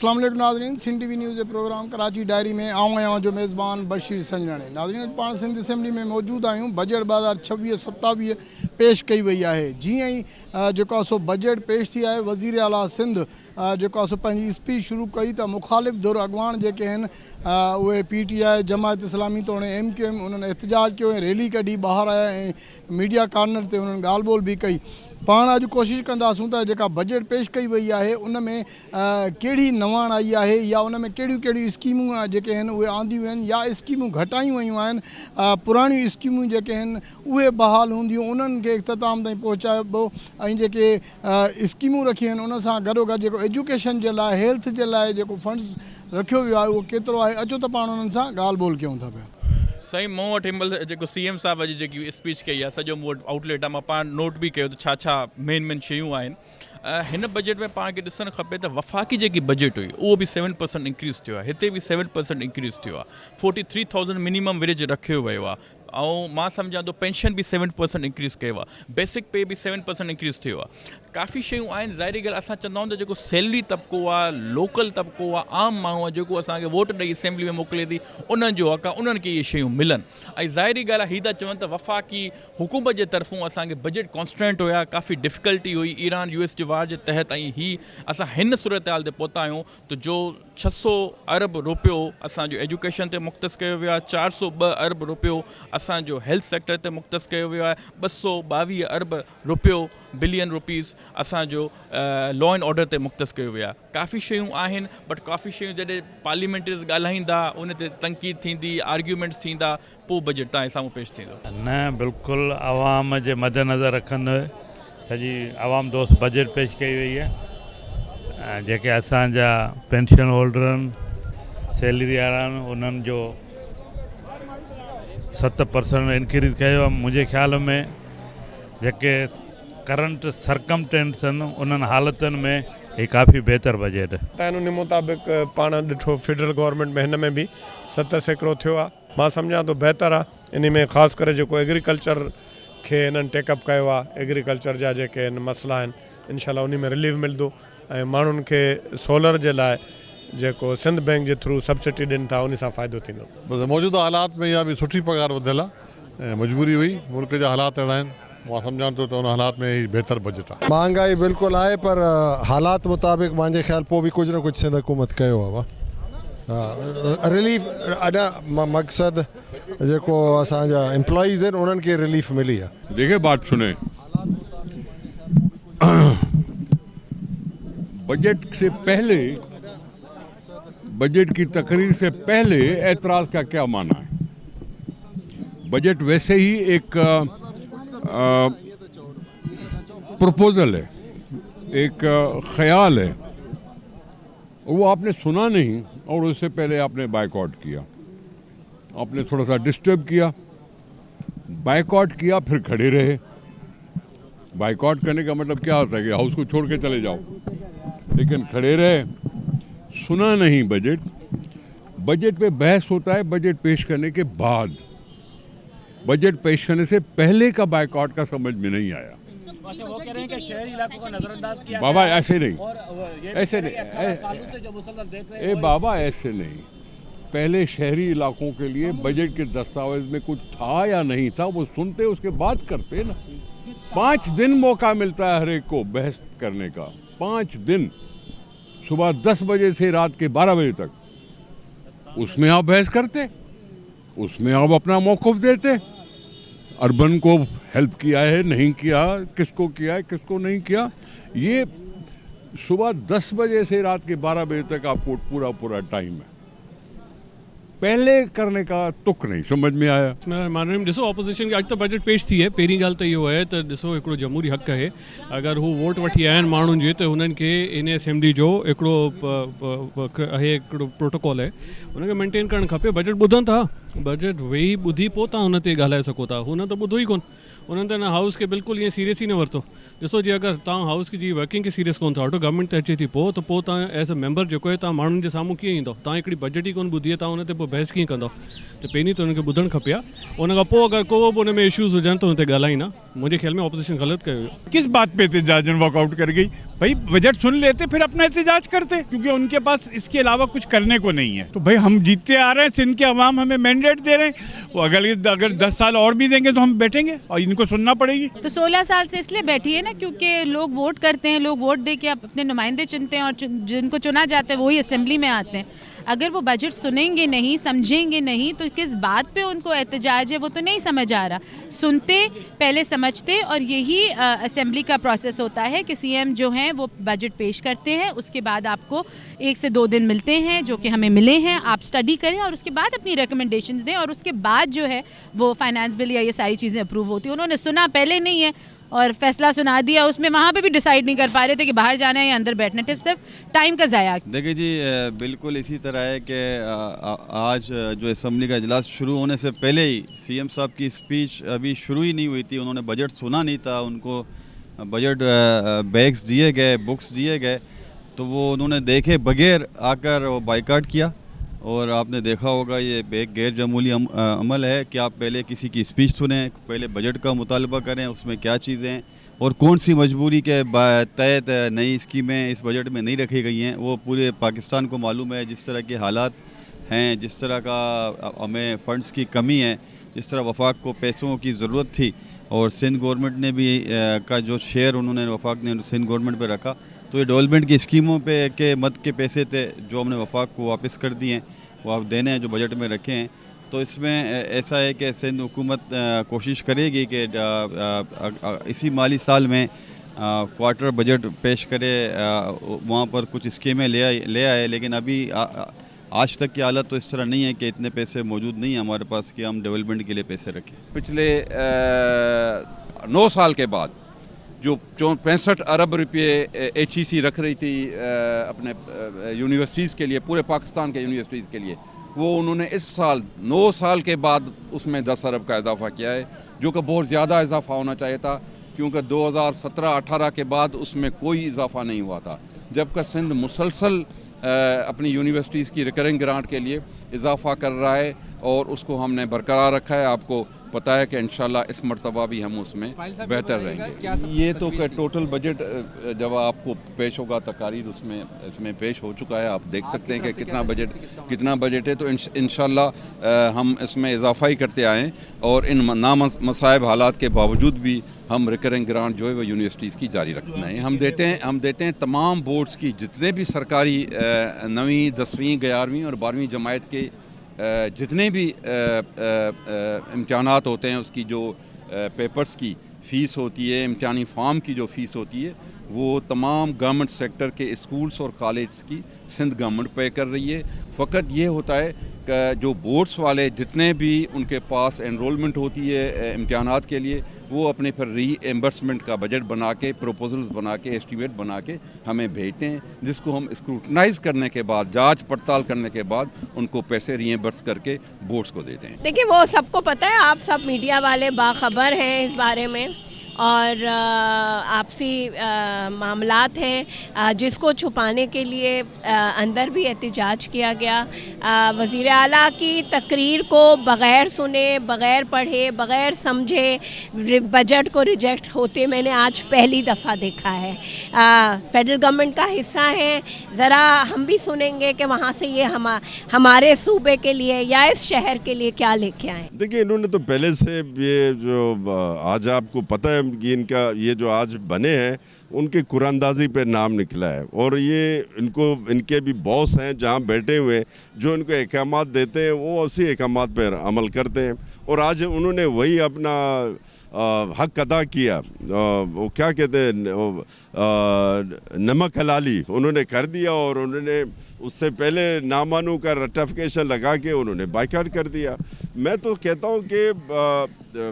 अस्सलाम वालेकुम नाज़रीन, सिंध टीवी न्यूज़ जे प्रोग्राम कराची डायरी में आऊं आहियां जो मेज़बान बशीर संजराणी। नाज़रीन, पाण सिंध असेंबली में मौजूद आहियूं। बजट 2026-27 पेश कई वई आहे। जीअं ई जेको आहे सो बजट पेश थी आहे, वज़ीर आला सिंध जेको आहे सो पंहिंजी स्पीच शुरू कई त मुखालिफ़ धुर अॻुवाण जेके आहिनि उहे PTI, जमात इस्लामी तोड़े MQM उन्हनि एहतजाज कयो ऐं रैली कढी ॿाहिरि आया ऐं मीडिया कॉर्नर ते उन्हनि ॻाल्हि ॿोल बि कई। पाण अॼु कोशिशि कंदासूं त जेका बजट पेश कई वई आहे उन में कहिड़ी नवाण आई आहे या उन में कहिड़ियूं कहिड़ियूं स्कीमूं जेके आहिनि उहे आंदियूं आहिनि या स्कीमूं घटायूं वयूं आहिनि, पुराणियूं स्कीमूं जेके आहिनि उहे बहाल हूंदियूं उन्हनि खे इख़्तिताम ताईं पहुचाइबो ऐं जेके स्कीमूं रखियूं आहिनि उन सां गॾोगॾु जेको एजुकेशन जे लाइ, हेल्थ जे लाइ जेको फंड्स रखियो वियो आहे उहो केतिरो आहे। अचो त पाण उन्हनि सां ॻाल्हि ॿोल कयूं था पिया। साईं, मूं वटि हिनमहिल जेको CM साहिब जी जेकी स्पीच कई आहे सॼो मूं वटि आउटलेट आहे, मां पाण नोट बि कयो त छा छा मेन शयूं आहिनि। हिन बजट में पाण खे ॾिसणु खपे त वफ़ाक़ी जेकी बजट हुई उहो बि 7% इंक्रीज़ थियो आहे, हिते बि 7% इंक्रीज़ थियो आहे। 43,000 मिनिमम वेज रखियो वियो आहे ऐं मां सम्झां थो पेंशन बि 7% इंक्रीज़ कयो आहे, बेसिक पे बि 7% इंक्रीज़ थियो आहे। काफ़ी शयूं आहिनि। ज़ाहिरी ॻाल्हि असां चवंदा आहियूं त जेको सैलरी तबिको आहे, लोकल तबिको आहे, आम माण्हू आहे जेको असांखे वोट ॾेई असेंबली में मोकिले थी, उन्हनि जो हक़ आहे उन्हनि खे इहे शयूं मिलनि। ऐं ज़ाहिरी ॻाल्हि आहे हीअ था चवनि त वफ़ाक़ी हुकूमत जे तरफ़ूं असांखे बजट कॉन्स्टेंट हुया, काफ़ी डिफ़िकल्टी हुई ईरान US जे वार जे तहत, ऐं असां हिन सूरत हाल ते पहुता आहियूं त जो 600 अरब रुपयो असांजो एजुकेशन ते मुख़्तस कयो वियो आहे, 402 अरब रुपयो असांजो हेल्थ सेक्टर ते मुख़्तस कयो वियो आहे, 222 अरब रुपयो बिलियन रुपीज़ असांजो लॉ एंड ऑर्डर ते मुख़्तस कयो वियो आहे। काफ़ी शयूं आहिनि, बट काफ़ी शयूं जॾहिं पार्लियामेंटरीज़ ॻाल्हाईंदा उन ते तनक़ीद थींदी, आर्ग्यूमेंट्स थींदा, पोइ बजट तव्हां साम्हूं पेश थींदो। न, बिल्कुलु आवाम जे मद्देनज़र रखंदे सॼी आवाम दोस्त बजट पेश कई वई आहे। जेके असांजा पेंशन होल्डर आहिनि, सैलरी वारा आहिनि, उन्हनि जो 7% इंक्रीज़ कयो आहे। मुंहिंजे ख़्याल में जेके करंट सरकमटेंस आहिनि उन्हनि हालतुनि में ही काफ़ी बहितर बजट आहे। उन मुताबिक़ पाण ॾिठो फेडरल गवर्नमेंट में हिन में बि 7% थियो आहे। मां सम्झां थो बहितर आहे। इन में ख़ासि करे जेको एग्रीकल्चर खे हिननि टेकअप कयो आहे, एग्रीकल्चर जा जेके आहिनि मसइला आहिनि, इनशाला उन में रिलीफ मिलंदो ऐं माण्हुनि खे सोलर जे लाइ जेको सिंध बैंक जे थ्रू सब्सिडी ॾियनि था उन सां फ़ाइदो थींदो। बसि मौजूदा हालात में इहा बि सुठी पघार वधियल आहे ऐं मजबूरी हुई, मुल्क जा हालात अहिड़ा आहिनि। मां सम्झां थो त उन हालात में ही बहितर बजट आहे। महांगाई बिल्कुलु आहे, पर हालात मुताबिक़ मुंहिंजे ख़्याल पोइ बि कुझु न कुझु सिंध हुकूमत कयो आहे। रिलीफ अञा मक़सदु जेको असांजा एम्प्लॉइज़ आहिनि उन्हनि खे रिलीफ मिली आहे। देखिए, बात सुने, बजट से पहले, बजट की तकरीर से पहले एतराज़ का क्या माना है? बजट वैसे ही एक प्रपोजल है, एक ख्याल है, वो आपने सुना नहीं और उससे पहले आपने बायकॉट किया, आपने थोड़ा सा डिस्टर्ब किया, बायकॉट किया, फिर खड़े रहे। बायकॉट करने का मतलब क्या होता है कि हाउस को छोड़ के चले जाओ, लेकिन खड़े रहे, सुना नहीं बजट। बजट पे बहस होता है बजट पेश करने के बाद, बजट पेश करने से पहले का बायकॉट का समझ में नहीं आया। वो कह रहे हैं कि शहरी इलाकों को नजरअंदाज किया बाबा ऐसे नहीं, ऐसे नहीं, बाबा ऐसे नहीं। पहले शहरी इलाकों के लिए बजट के दस्तावेज में कुछ था या नहीं था वो सुनते उसके बाद करते ना। 5 दिन मौका मिलता है हर एक को बहस करने का, 5 दिन, सुबह 10 बजे से रात के 12 बजे तक, उसमें आप बहस करते, उसमें आप अपना मौक़िफ़ देते। अर्बन को हेल्प किया है, नहीं किया, किसको किया है, किसको नहीं किया, ये सुबह 10 बजे से रात के 12 बजे तक आपको पूरा टाइम है। पहले करने का तुक नहीं समझ में आया। माननीय ॾिसो, ऑपोजिशन खे अॼु त बजट पेश थी आहे। पहिरीं ॻाल्हि त इहो आहे त ॾिसो, हिकिड़ो जमहूरी हक़ आहे, अगरि हू वोट वठी आया आहिनि माण्हुनि जे, त हुननि खे इन असेंबली जो हिकिड़ो आहे, हिकिड़ो प्रोटोकॉल आहे, हुनखे मेंटेन करणु खपे। बजट ॿुधनि था, बजट वेही ॿुधी पोइ तव्हां हुन ते ॻाल्हाए सघो था। हुन त ॿुधो ई कोन, उन्हनि त हिन हाउस खे बिल्कुलु ईअं सीरियस ई न वरितो। ॾिसो जी अगरि तव्हां हाउस की जी वर्किंग खे सीरियस कोन था वठो गवर्नमेंट ते अचे थी पोइ तव्हां एज़ अ मेंबर जेको आहे तव्हां माण्हुनि जे साम्हूं कीअं ईंदो तव्हां हिकिड़ी बजट ई कोन ॿुधी आहे तव्हां हुन ते पोइ बहस कीअं कंदो त पहिरीं त हुनखे ॿुधणु खपे उन खां पोइ अगरि को बि हुन में इशूज़ हुजनि त हुन ते ॻाल्हाईंदा मुंहिंजे ख्याल में ऑपोजिशन ग़लति कयो किस बात पे एहतजाज वॉकआउट कर गई भाई बजट सुन लेते फिर अपना एहतजाज करते क्योंकि उनके पास इसके अलावा कुछ करने को नहीं है तो भाई हम जीतते आ रहे हैं सिंध के अवाम हमें मैंडेट दे रहे हैं वो अगर 10 साल और भी देंगे तो हम बैठेंगे और इनको सुनना पड़ेगी। तो 16 साल से इसलिए बैठी है ना क्योंकि लोग वोट करते हैं लोग वोट दे के अपने नुमाइंदे चुनते हैं और जिनको चुना जाता है वही असेंबली में आते हैं अगर वो बजट सुनेंगे नहीं समझेंगे नहीं तो किस बात पे उनको एहतजाज है वो तो नहीं समझ आ रहा सुनते पहले समझते और यही असेंबली का प्रोसेस होता है कि सीएम जो हैं वो बजट पेश करते हैं उसके बाद आपको 1 से 2 दिन मिलते हैं जो कि हमें मिले हैं आप स्टडी करें और उसके बाद अपनी रिकमेंडेशंस दें और उसके बाद जो है वो फाइनेंस बिल या ये सारी चीज़ें अप्रूव होती हैं उन्होंने सुना पहले नहीं है और फैसला सुना दिया उसमें वहाँ पे भी डिसाइड नहीं कर पा रहे थे कि बाहर जाना है या अंदर बैठना है सिर्फ टाइम का ज़ाया। देखिए जी बिल्कुल इसी तरह है कि आज जो असेंबली का इजलास शुरू होने से पहले ही सीएम साहब की स्पीच अभी शुरू ही नहीं हुई थी उन्होंने बजट सुना नहीं था उनको बजट बैग्स दिए गए बुक्स दिए गए तो वो उन्होंने देखे बगैर आकर वो बाइकाट किया और आपने देखा होगा ये एक गैर जमहूरी अमल है कि आप पहले किसी की स्पीच सुने पहले बजट का मुतालबा करें उसमें क्या चीज़ें हैं और कौन सी मजबूरी के तहत नई स्कीमें इस बजट में नहीं रखी गई हैं वो पूरे पाकिस्तान को मालूम है जिस तरह के हालात हैं जिस तरह का हमें फ़ंड्स की कमी है जिस तरह वफाक को पैसों की ज़रूरत थी और सिंध गवर्नमेंट ने भी का जो शेयर उन्होंने वफाक ने सिंध गवर्नमेंट पे रखा तो ये डेवलपमेंट की स्कीमों पे के मद के पैसे थे जो हमने वफाक को वापस कर दिए हैं वो आप देने हैं जो बजट में रखे हैं तो इसमें ऐसा है कि सिंध हुकूमत कोशिश करेगी कि इसी माली साल में क्वार्टर बजट पेश करे वहाँ पर कुछ स्कीमें ले आए लेकिन अभी आज तक की हालत तो इस तरह नहीं है कि इतने पैसे मौजूद नहीं हैं हमारे पास कि हम डेवलपमेंट के लिए पैसे रखें। पिछले 9 साल के बाद जो 65 अरब रुपये HEC रख रही थी अपने यूनिवर्सिटीज़ के लिए पूरे पाकिस्तान के यूनिवर्सिटीज़ के लिए वो उन्होंने इस साल 9 साल के बाद उसमें 10 अरब का इजाफा किया है जो कि बहुत ज़्यादा इजाफा होना चाहिए था क्योंकि 2017-18 के बाद उसमें कोई इजाफा नहीं हुआ था जबकि सिंध मुसलसल अपनी यूनिवर्सिटीज़ की रिकरिंग ग्रांट के लिए इजाफा कर रहा है और उसको हमने बरकरार रखा है आपको पता है कि इंशाल्लाह इस मरतबा भी हम उसमें बेहतर रहेंगे। ये तो टोटल बजट जब आपको पेश होगा तकारीर उसमें इसमें पेश हो चुका है आप देख सकते हैं कि कितना बजट है तो इंशाल्लाह हम इसमें इजाफा ही करते आएँ और इन नामसाइब हालात के बावजूद भी हम रिकरिंग ग्रांट जो है वो यूनिवर्सिटीज़ की जारी रखना है हम देते हैं तमाम बोर्ड्स की जितने भी सरकारी 9वीं 10वीं 11वीं और 12वीं जमात के जितने भी इम्तिहानात होते हैं उसकी जो पेपर्स की फ़ीस होती है इम्तिहानी फॉर्म की जो फ़ीस होती है वो तमाम गवर्नमेंट सेक्टर के स्कूल्स और कॉलेज की सिंध गवर्नमेंट पे कर रही है फ़कत ये होता है कि जो बोर्ड्स वाले जितने भी उनके पास एनरोलमेंट होती है इम्तिहानात के लिए वो अपने फिर रीएम्बर्समेंट का बजट बना के प्रोपोजल्स बना के एस्टीमेट बना के हमें भेजते हैं जिसको हम स्क्रूटनाइज करने के बाद जांच पड़ताल करने के बाद उनको पैसे रीएम्बर्स करके बोर्ड्स को देते हैं। देखिए वो सबको पता है आप सब मीडिया वाले बाखबर हैं इस बारे में और आपसी मामलात हैं जिसको छुपाने के लिए अंदर भी एहतजाज किया गया वज़ीर आला की तकरीर को बग़ैर सुने बग़ैर पढ़े बग़ैर समझे बजट को रिजेक्ट होते मैंने आज पहली दफ़ा देखा है। फेडरल गवर्नमेंट का हिस्सा है ज़रा हम भी सुनेंगे कि वहाँ से ये हमारे सूबे के लिए या इस शहर के लिए क्या लेके आए। देखिए इन्होंने तो पहले से ये जो आज आपको पता है कि इनका ये जो आज बने हैं उनके कुरानंदाजी पे नाम निकला है और ये इनके भी बॉस हैं जहाँ बैठे हुए हैं जो इनको अहकामात देते हैं वो उसी अहकामात पर अमल करते हैं और आज उन्होंने वही अपना हक अदा किया वो क्या कहते हैं नमक हलाली उन्होंने कर दिया और उन्होंने उससे पहले नामानू का रटिफिकेशन लगा के उन्होंने बाइकाट कर दिया। मैं तो कहता हूँ कि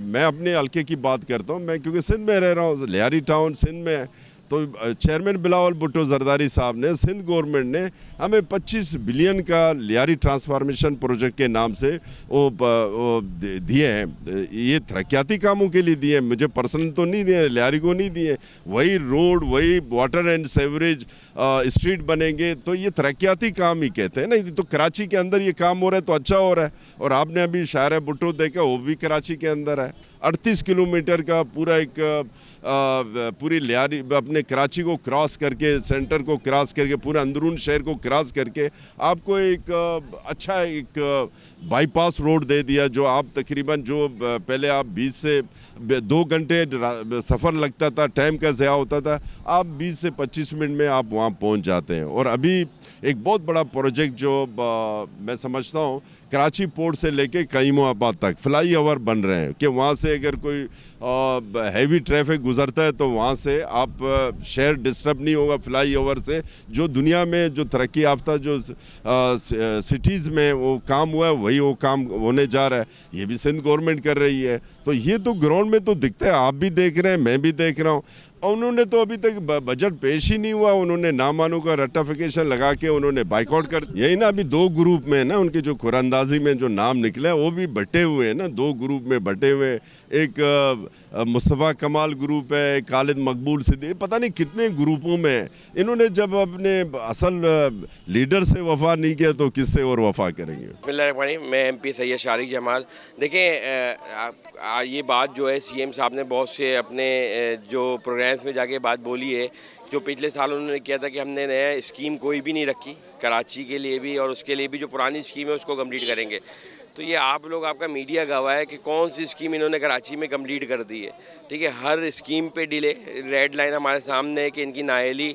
मैं अपने हल्के की बात करता हूँ मैं क्योंकि सिंध में रह रहा हूँ लियारी टाउन सिंध में तो चेयरमैन बिलावल भुट्टो जरदारी साहब ने, सिंध गवर्नमेंट ने हमें 25 बिलियन का लियारी ट्रांसफॉर्मेशन प्रोजेक्ट के नाम से वो दिए हैं। ये तरक्याती कामों के लिए दिए हैं, मुझे पर्सनल तो नहीं दिए, लियारी को नहीं दिए। वही रोड, वही वाटर एंड सेवरेज स्ट्रीट बनेंगे, तो ये तरक्याती काम ही कहते हैं ना। तो कराची के अंदर ये काम हो रहा है तो अच्छा हो रहा है। और आपने अभी शायर भुट्टो देखा, वो भी कराची के अंदर है। 38 किलोमीटर का पूरा एक पूरी लियारी अपने कराची को क्रॉस करके, सेंटर को क्रॉस करके, पूरे अंदरून शहर को क्रॉस करके आपको एक अच्छा एक बाईपास रोड दे दिया, जो आप तकरीबन जो पहले आप 20 से 2 घंटे सफ़र लगता था, टाइम का ज़या होता था, आप 20 से 25 मिनट में आप वहाँ पहुँच जाते हैं। और अभी एक बहुत बड़ा प्रोजेक्ट जो मैं समझता हूँ, कराची पोर्ट से लेके कईमोआबाद तक फ्लाई ओवर बन रहे हैं कि वहाँ से अगर कोई हैवी ट्रैफिक गुजरता है तो वहाँ से आप शहर डिस्टर्ब नहीं होगा फ्लाई ओवर से। जो दुनिया में जो तरक्की याफ्ता जो सिटीज़ में वो काम हुआ है, वही वो काम होने जा रहा है। ये भी सिंध गवर्नमेंट कर रही है। तो ये तो ग्राउंड में तो दिखता है, आप भी देख रहे हैं, मैं भी देख रहा हूँ। और उन्होंने तो अभी तक बजट पेश ही नहीं हुआ, उन्होंने नामानों का रट्टाफिकेशन लगा के उन्होंने बाइकआउट कर। यही ना अभी 2 ग्रुप में ना उनके जो कुरानंदाजी में जो नाम निकले हैं वो भी बटे हुए हैं ना, 2 ग्रुप में बटे हुए। एक मुस्तफ़ा कमाल ग्रुप है, एक खालिद मकबूल सिद्दीकी, पता नहीं कितने ग्रुपों में है। इन्होंने जब अपने असल लीडर से वफा नहीं किया तो किससे और वफा करेंगे। मैं MP सैयद शारिक जमाल। देखें, ये बात जो है CM साहब ने बहुत से अपने जो प्रोग्राम्स में जाके बात बोली है, जो पिछले साल उन्होंने किया था कि हमने नया स्कीम कोई भी नहीं रखी कराची के लिए भी, और उसके लिए भी जो पुरानी स्कीम है उसको कंप्लीट करेंगे। तो ये आप लोग, आपका मीडिया गवाह है कि कौन सी स्कीम इन्होंने कराची में कंप्लीट कर दी है। ठीक है, हर स्कीम पे डिले, रेड लाइन हमारे सामने है कि इनकी नाअहली,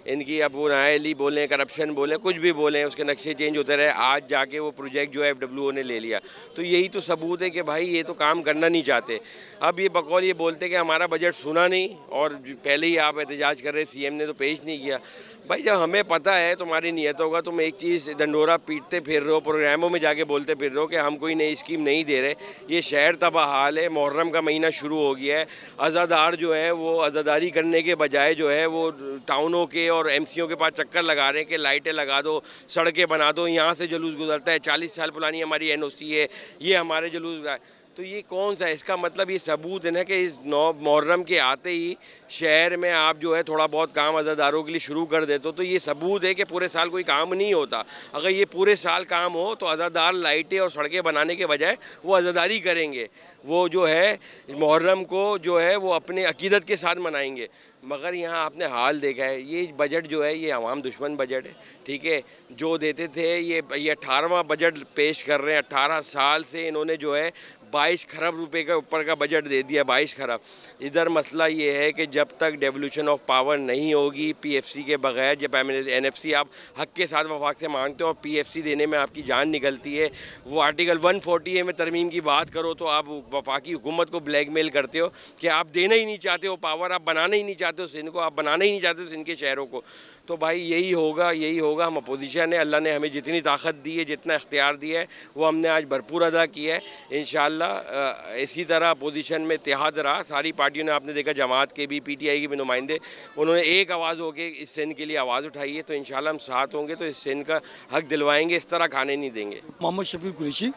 इनकी अब वो नाअहली बोलें, करप्शन बोलें, कुछ भी बोलें, उसके नक्शे चेंज होते रहे। आज जाके वो प्रोजेक्ट जो है FWO ने ले लिया, तो यही तो सबूत है कि भाई ये तो काम करना नहीं चाहते। अब ये बकौल ये बोलते कि हमारा बजट सुना नहीं, और पहले ही आप एहतजाज कर रहे CM ने तो पेश नहीं किया। भाई जब हमें पता है तुम्हारी नीयत होगा, तुम एक चीज़ डंडोरा पीटते फिर रहे हो, प्रोग्रामों में जाके बोलते फिर रहे हो कि हम कोई नई स्कीम नहीं दे रहे। ये शहर तबाह हाल है, मुहर्रम का महीना शुरू हो गया है। अज़ादार जो हैं वो अज़ादारी करने के बजाय जो है वो टाउनों के और MCO के पास चक्कर लगा रहे हैं कि लाइटें लगा दो, सड़कें बना दो, यहाँ से जुलूस गुजरता है, 40 साल पुरानी हमारी NOC है, ये हमारे जुलूस। तो ये कौन सा है? इसका मतलब ये सबूत है ना कि इस 9 मुहर्रम के आते ही शहर में आप जो है थोड़ा बहुत काम अज़ादारों के लिए शुरू कर देते हो। तो ये सबूत है कि पूरे साल कोई काम नहीं होता। अगर ये पूरे साल काम हो तो अज़ादार लाइटें और सड़कें बनाने के बजाय वो अज़ादारी करेंगे, वो जो है मुहर्रम को जो है वो अपने अकीदत के साथ मनाएंगे। मगर यहाँ आपने हाल देखा है, ये बजट जो है ये अवाम दुश्मन बजट है। ठीक है, जो देते थे ये 18वां बजट पेश कर रहे हैं। 18 साल से इन्होंने जो है 22 खरब रुपए के ऊपर का बजट दे दिया, 22 खरब। इधर मसला ये है कि जब तक डेवल्यूशन ऑफ पावर नहीं होगी PFC के बगैर, जब NFC आप हक के साथ वफाक से मांगते हो और PFC देने में आपकी जान निकलती है, वो आर्टिकल 140A में तरमीम की बात करो तो आप वफाकी हुकूमत को ब्लैकमेल करते हो कि आप देना ही नहीं चाहते हो पावर, आप बनाना ही नहीं चाहते हो सिंध को, आप बनाना ही नहीं चाहते हो सिंध के शहरों को। तो भाई यही होगा। हम अपोजिशन है, अल्लाह ने हमें जितनी ताकत दी है, जितना इख्तियार दिया है, वो हमने आज भरपूर अदा किया है। इंशाअल्लाह इसी तरह अपोजिशन में इत्तेहाद रहा। सारी पार्टियों ने, आपने देखा जमात के भी, PTI के भी नुमाइंदे, उन्होंने एक आवाज़ होकर इस सिंध के लिए आवाज़ उठाई है। तो इंशाअल्लाह हम साथ होंगे तो इस सिंध का हक दिलवाएंगे, इस तरह खाने नहीं देंगे। मोहम्मद शफीक कुरैशी,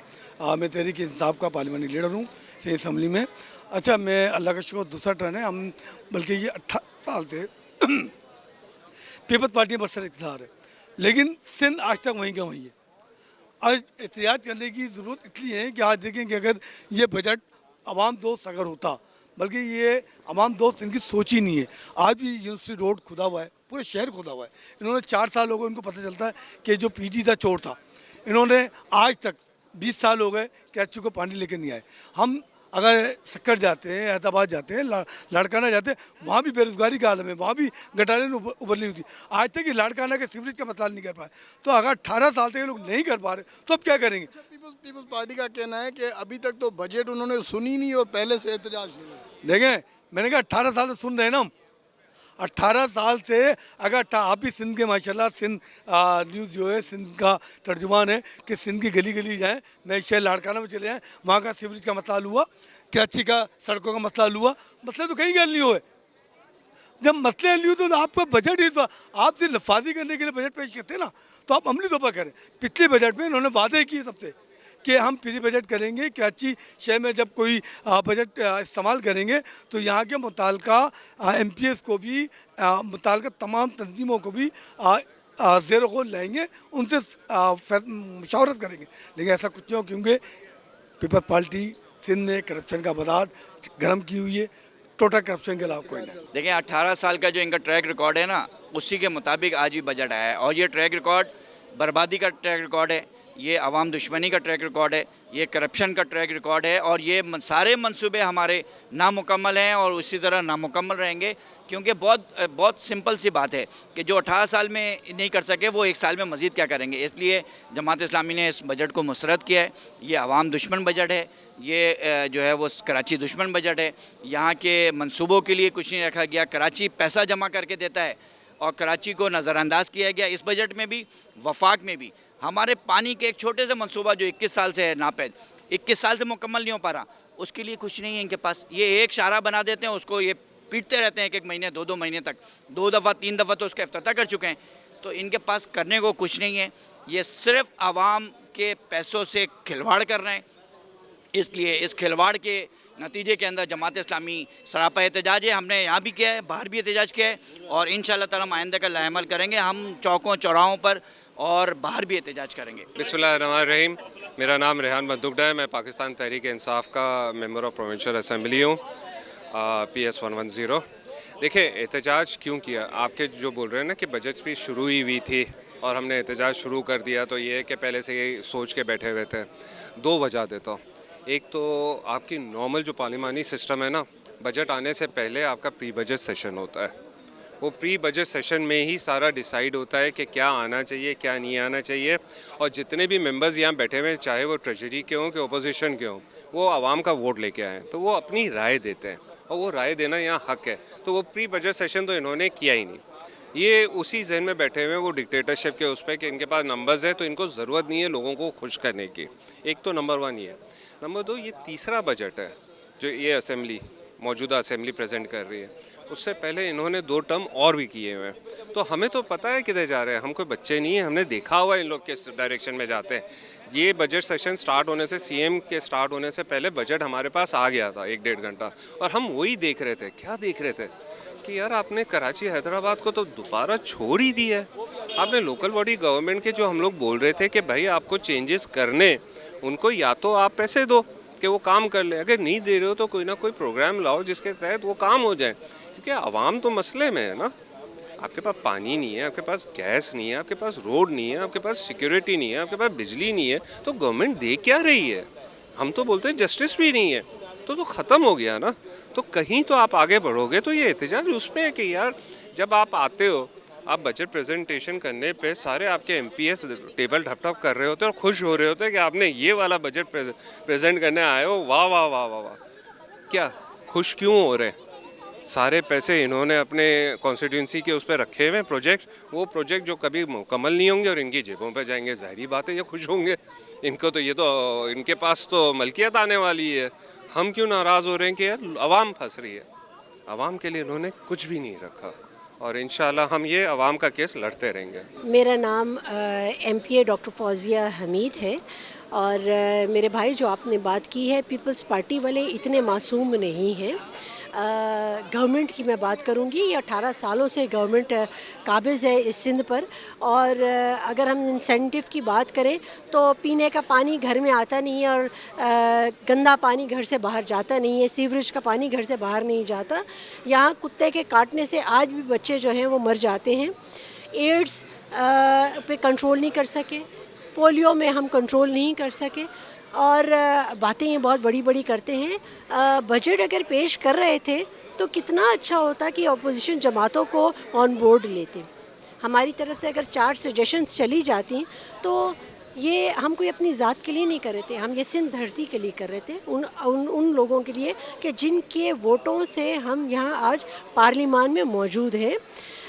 मैं तहरीक इंसाफ का पार्लियामानी लीडर हूँ सिंध असम्बली में। अच्छा, मैं अल्लाह का शुक्र दूसरा टर्न है, हम बल्कि ये 18 साल थे पीपल्स पार्टी बरसर इख्तियार है, लेकिन सिंध आज तक वहीं का वहीं है। आज एहतियात करने की ज़रूरत इसलिए है कि आज देखें कि अगर ये बजट आवाम दोस्त अगर होता, बल्कि ये आवाम दोस्त इनकी सोच ही नहीं है। आज भी यूनिवर्सिटी रोड खुदा हुआ है, पूरे शहर खुदा हुआ है। इन्होंने 4 साल हो गए, उनको पता चलता है कि जो PD था चोर था। इन्होंने आज तक 20 साल हो गए कि अच्छी को पानी लेकर नहीं आए। हम अगर सक्कर जाते हैं, हैदराबाद जाते हैं, लाड़काना जाते हैं, वहाँ भी बेरोज़गारी का आलम है, वहाँ भी गटारें उभरली होती। आज तक ये लाड़काना के सीवरेज का मसला नहीं कर पाए। तो अगर 18 साल तक ये लोग नहीं कर पा रहे तो अब क्या करेंगे? पीपल्स पार्टी का कहना है कि अभी तक तो बजट उन्होंने सुनी नहीं और पहले से एहतजाज शुरू। देखें, मैंने कहा 18 साल से सुन रहे हैं ना हम। 18 साल से अगर आप भी सिंध के माशाल्लाह, सिंध न्यूज़ जो है सिंध का तर्जुमान है कि सिंध की गली गली जाएँ, मैं शहर लाड़काना में चले जाएँ, वहाँ का सीवरेज का मसला हल हुआ, कराची का सड़कों का मसला हल हुआ, मसला तो कहीं गल नहीं हुए। जब मसले हल हुए तो आपका बजट ही तो आप सिर्फ लफाजी करने के लिए बजट पेश करते हैं ना, तो आप अमली तौर पर करें। पिछले बजट में इन्होंने वादे किए सबसे कि हम प्री बजट करेंगे, कराची शहर में जब कोई बजट इस्तेमाल करेंगे तो यहाँ के मुताल्लिका MPS को भी, मुताल्लिका तमाम तंजीमों को भी ज़ेरो गोल लाएंगे, उनसे मशावरत करेंगे। लेकिन ऐसा कुछ नहीं हो, क्योंकि पीपल्स पार्टी सिंध ने करप्शन का बाजार गर्म की हुई है, टोटल करप्शन के अलावा कोई नहीं। देखिए 18 साल का जो इनका ट्रैक रिकॉर्ड है ना, उसी के मुताबिक आज भी बजट आया है। और ये ट्रैक रिकॉर्ड बर्बादी का ट्रैक रिकॉर्ड है, ये अवाम दुश्मनी का ट्रैक रिकॉर्ड है, ये करप्शन का ट्रैक रिकॉर्ड है, और ये सारे मंसूबे हमारे नामुकम्मल हैं और उसी तरह नामुकम्मल रहेंगे। क्योंकि बहुत सिंपल सी बात है कि जो 18 साल में नहीं कर सके वो 1 साल में मज़ीद क्या करेंगे। इसलिए जमात इस्लामी ने इस बजट को मुसरत किया है। ये अवाम दुश्मन बजट है, ये जो है वो कराची दुश्मन बजट है। यहाँ के मंसूबों के लिए कुछ नहीं रखा गया। कराची पैसा जमा करके देता है और कराची को नज़रअंदाज किया गया इस बजट में भी, वफाक में भी। हमारे पानी के एक छोटे से मंसूबा जो 21 साल से है नापेद, 21 साल से मुकम्मल नहीं हो पा रहा, उसके लिए कुछ नहीं है इनके पास। ये एक शारा बना देते हैं, उसको ये पीटते रहते हैं 1-1 महीने 2-2 महीने तक, 2 दफ़ा 3 दफ़ा तो उसका इफ्तिताह कर चुके हैं। तो इनके पास करने को कुछ नहीं है, ये सिर्फ आवाम के पैसों से खिलवाड़ कर रहे हैं। इसलिए इस खिलवाड़ के नतीजे के अंदर जमात इस्लामी सरापा एहतजाज है। हमने यहाँ भी किया है, बाहर भी एहतजाज किया है, और इंशाअल्लाह ताला हम आइंदा का लाएमल करेंगे। हम चौकों चौराहों पर और बाहर भी एहतजाज करेंगे। बिस्मिल्लाहिर्रहमानिर्रहीम। मेरा नाम रेहान बंदूकड़ा है, मैं पाकिस्तान तहरीक इंसाफ का मेंबर ऑफ प्रोविंशियल असेंबली हूँ, PS 110। देखिए एहतजाज क्यों किया, आपके जो बोल रहे हैं ना कि बजट स्पीच शुरू ही हुई थी और हमने एहतजाज शुरू कर दिया, तो ये है कि पहले से ये सोच के बैठे हुए थे। 2 वजह देता हूँ। एक तो आपकी नॉर्मल जो पार्लिमानी सिस्टम है ना, बजट आने से पहले आपका प्री बजट सेशन होता है। वो प्री बजट सेशन में ही सारा डिसाइड होता है कि क्या आना चाहिए क्या नहीं आना चाहिए, और जितने भी मेंबर्स यहाँ बैठे हुए हैं, चाहे वो ट्रेजरी के हों कि ओपोजिशन के हों, वो आवाम का वोट लेके आए, तो वो अपनी राय देते हैं और वो राय देना यहाँ हक है। तो वो प्री बजट सेशन तो इन्होंने किया ही नहीं। ये उसी जहन में बैठे हुए हैं वो डिक्टेटरशिप के उस पर कि इनके पास नंबर्स है तो इनको ज़रूरत नहीं है लोगों को खुश करने की। एक तो नंबर 1 ये है। नंबर 2 ये तीसरा बजट है जो ये असेंबली मौजूदा असेंबली प्रेजेंट कर रही है। उससे पहले इन्होंने 2 टर्म और भी किए हुए हैं, तो हमें तो पता है किधर जा रहे हैं। हम कोई बच्चे नहीं हैं, हमने देखा हुआ इन लोग किस डायरेक्शन में जाते हैं। ये बजट सेशन स्टार्ट होने से, CM के स्टार्ट होने से पहले बजट हमारे पास आ गया था 1-1.5 घंटा, और हम वही देख रहे थे। क्या देख रहे थे कि यार आपने कराची हैदराबाद को तो दोबारा छोड़ ही दिया है। आपने लोकल बॉडी गवर्नमेंट के जो हम लोग बोल रहे थे कि भाई आपको चेंजेस करने, उनको या तो आप पैसे दो कि वो काम कर ले, अगर नहीं दे रहे हो तो कोई ना कोई प्रोग्राम लाओ जिसके तहत वो काम हो जाए। क्योंकि आवाम तो मसले में है ना, आपके पास पानी नहीं है, आपके पास गैस नहीं है, आपके पास रोड नहीं है, आपके पास सिक्योरिटी नहीं है, आपके पास बिजली नहीं है, तो गवर्नमेंट दे क्या रही है? हम तो बोलते हैं जस्टिस भी नहीं है, तो ख़त्म हो गया ना। तो कहीं तो आप आगे बढ़ोगे। तो ये एहतजाज उसमें है कि यार जब आप आते हो, आप बजट प्रेजेंटेशन करने पे सारे आपके MPS टेबल ढप कर रहे होते हैं और खुश हो रहे होते हैं कि आपने ये वाला बजट प्रेजेंट करने आए हो, वाह वाह वाह वाह वाह। क्या खुश क्यों हो रहे? सारे पैसे इन्होंने अपने कॉन्स्टिट्यूंसी के उस पर रखे हुए प्रोजेक्ट, वो प्रोजेक्ट जो कभी मुकम्मल नहीं होंगे और इनकी जेबों पे जाएंगे। ज़ाहिरी बात है ये खुश होंगे। इनको तो ये तो इनके पास तो मलकियत आने वाली है। हम क्यों नाराज़ हो रहे हैं कि यार अवाम फंस रही है? अवाम के लिए इन्होंने कुछ भी नहीं रखा, और इंशाल्लाह हम ये अवाम का केस लड़ते रहेंगे। मेरा नाम MPA डॉक्टर फौजिया हमीद है, और मेरे भाई जो आपने बात की है, पीपल्स पार्टी वाले इतने मासूम नहीं हैं। गवर्नमेंट की मैं बात करूंगी, ये 18 सालों से गवर्नमेंट काबिज़ है इस सिंध पर, और अगर हम इंसेंटिव की बात करें तो पीने का पानी घर में आता नहीं है, और गंदा पानी घर से बाहर जाता नहीं है, सीवरेज का पानी घर से बाहर नहीं जाता। यहाँ कुत्ते के काटने से आज भी बच्चे जो हैं वो मर जाते हैं। एड्स पे कंट्रोल नहीं कर सके, पोलियो में हम कंट्रोल नहीं कर सके, और बातें ये बहुत बड़ी बड़ी करते हैं। बजट अगर पेश कर रहे थे तो कितना अच्छा होता कि अपोजिशन जमातों को ऑन बोर्ड लेते। हमारी तरफ से अगर 4 सजेशंस चली जाती तो ये हम कोई अपनी ज़ात के लिए नहीं कर रहे थे, हम ये सिंध धरती के लिए कर रहे थे, उन लोगों के लिए कि जिनके वोटों से हम यहाँ आज पार्लियामान में मौजूद हैं।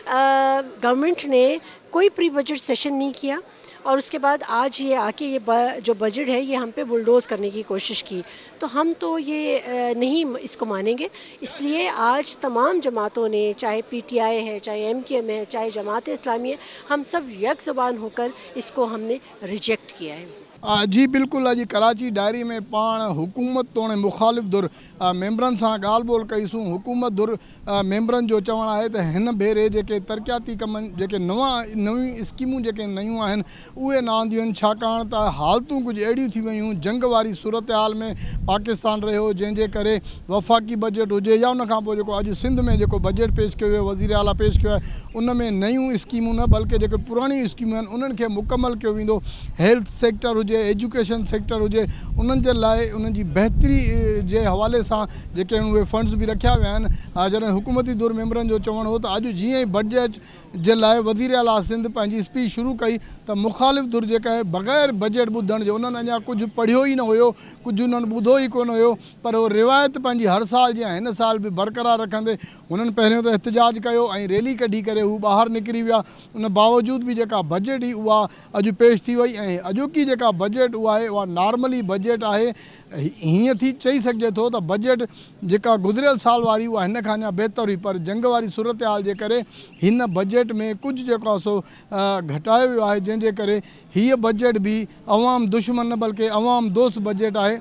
गवर्नमेंट ने कोई प्री बजट सेशन नहीं किया, और उसके बाद आज ये आके ये जो बजट है ये हम पे बुलडोज़ करने की कोशिश की। तो हम तो ये नहीं इसको मानेंगे। इसलिए आज तमाम जमातों ने, चाहे PTI है, चाहे MKM है, चाहे जमात इस्लामी है, हम सब एक ज़बान होकर इसको हमने रिजेक्ट किया है। जी बिल्कुलु। अॼु कराची डायरी में पाण हुकूमत तोड़े मुखालिफ़ धुर मेंबरनि सां ॻाल्हि ॿोल कईसूं। हुकूमत धुर मेंबरनि जो चवणु आहे त हिन भेरे जेके तरक़ियाती कमनि जेके नयूं स्कीमूं जेके नयूं आहिनि उहे न आंदियूं आहिनि, छाकाणि त हालतूं कुझु अहिड़ियूं थी वियूं, जंग वारी सूरत हाल में पाकिस्तान रहियो, जंहिंजे करे वफ़ाक़ी बजट हुजे या उन खां पोइ जेको अॼु सिंध में जेको बजट पेश कयो वियो, वज़ीर आला पेश कयो आहे, उन में नयूं स्कीमूं न बल्कि जेके पुराणियूं स्कीमूं आहिनि उन्हनि खे मुकमल कयो वेंदो। हेल्थ सेक्टर हुजे, एजुकेशन सेक्टर हुजे, उन्हनि जे लाइ उन्हनि जी बहितरी जे हवाले सां जेके उहे फंड्स बि रखिया विया आहिनि। जॾहिं हुकूमती धुर मेंबरनि जो चवणु हो त अॼु जीअं ई बजट जे लाइ वज़ीर आला सिंध पंहिंजी स्पीच शुरू कई त मुखालिफ़ धुर जेका आहे बग़ैर बजट ॿुधण जो, उन्हनि अञा कुझु पढ़ियो ई न हुयो, कुझु उन्हनि ॿुधो ई कोन हुयो, पर उहो रिवायत पंहिंजी हर साल जीअं हिन साल बि बरक़रार रखंदे उन्हनि पहिरियों त एहतजाज कयो ऐं रैली कढी करे हू ॿाहिरि निकिरी विया। उन बावजूद बि जेका बजट ई उहा अॼु पेश थी वई ऐं अॼोकी जेका बजट उहा आहे उहा नॉर्मली बजट आहे। हीअं थी चई सघिजे थो त बजट जेका गुज़िरियल साल वारी उहा हिन खां अञा बहितर हुई, पर जंग वारी सूरत हाल जे करे हिन बजट में कुझु जेको आहे सो घटायो वियो आहे, जंहिंजे करे हीअ बजट बि अवाम दुश्मन न बल्कि अवाम दोस्त बजट आहे,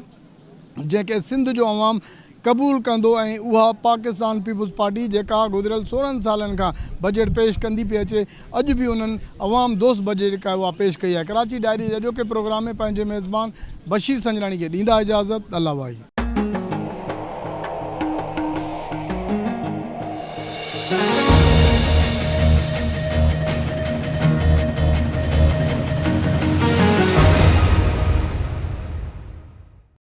जंहिंखे सिंध जो अवाम क़बूल कंदो ऐं उहा पाकिस्तान पीपुल्स पार्टी जेका गुज़िरियल 16 सालनि खां बजट पेश कंदी पई अचे, अॼु बि उन्हनि अवाम दोस्त बजट जेका उहा पेश कई आहे। कराची डायरी अॼोके प्रोग्राम में पंहिंजे मेज़बान बशीर संजराणी खे ॾींदा इजाज़त। अल्लाह भाई।